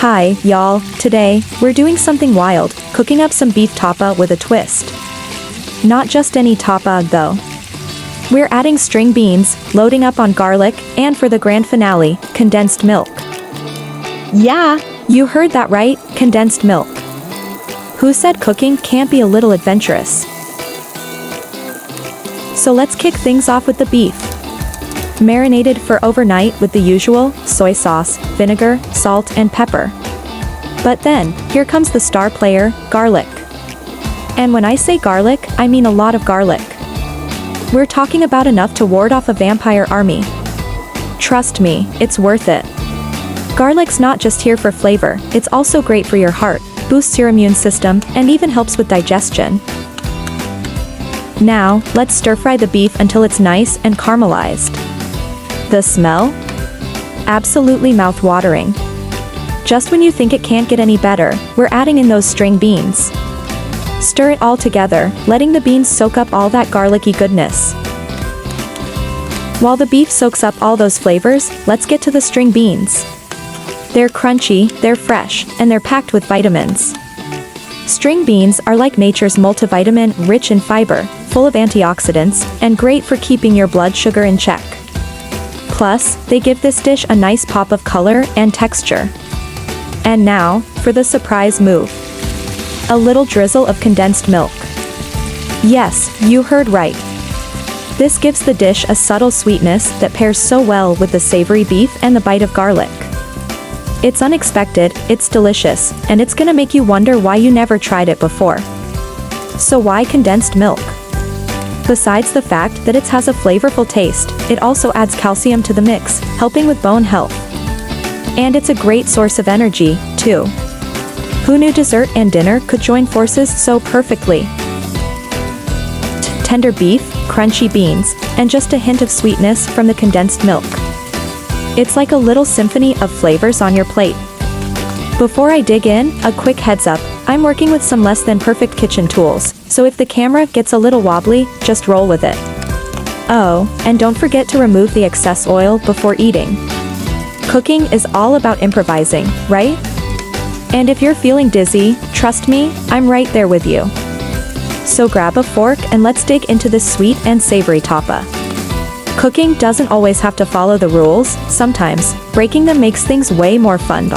Hi, y'all. Today, we're doing something wild, cooking up some beef tapa with a twist. Not just any tapa, though. We're adding string beans, loading up on garlic, and for the grand finale, condensed milk. Yeah, You heard that right, condensed milk. Who said cooking can't be a little adventurous? So let's kick things off with the beef. Marinated for overnight with the usual, soy sauce, vinegar, salt and pepper. But then, here comes the star player, garlic. And when I say garlic, I mean a lot of garlic. We're talking about enough to ward off a vampire army. Trust me, it's worth it. Garlic's not just here for flavor, it's also great for your heart, boosts your immune system, and even helps with digestion. Now, let's stir-fry the beef until it's nice and caramelized. The smell? Absolutely mouth-watering. Just when you think it can't get any better, we're adding in those string beans. Stir it all together, letting the beans soak up all that garlicky goodness. While the beef soaks up all those flavors, let's get to the string beans. They're crunchy, they're fresh, and they're packed with vitamins. String beans are like nature's multivitamin, rich in fiber, full of antioxidants, and great for keeping your blood sugar in check. Plus, they give this dish a nice pop of color and texture. And now, for the surprise move. A little drizzle of condensed milk. Yes, you heard right. This gives the dish a subtle sweetness that pairs so well with the savory beef and the bite of garlic. It's unexpected, it's delicious, and it's gonna make you wonder why you never tried it before. So why condensed milk? Besides the fact that it has a flavorful taste, it also adds calcium to the mix, helping with bone health. And it's a great source of energy, too. Who knew dessert and dinner could join forces so perfectly? Tender beef, crunchy beans, and just a hint of sweetness from the condensed milk. It's like a little symphony of flavors on your plate. Before I dig in, a quick heads up, I'm working with some less than perfect kitchen tools, so if the camera gets a little wobbly, just roll with it. Oh, and don't forget to remove the excess oil before eating. Cooking is all about improvising, right? And if you're feeling dizzy, trust me, I'm right there with you. So grab a fork and let's dig into this sweet and savory tapa. Cooking doesn't always have to follow the rules, sometimes, breaking them makes things way more fun.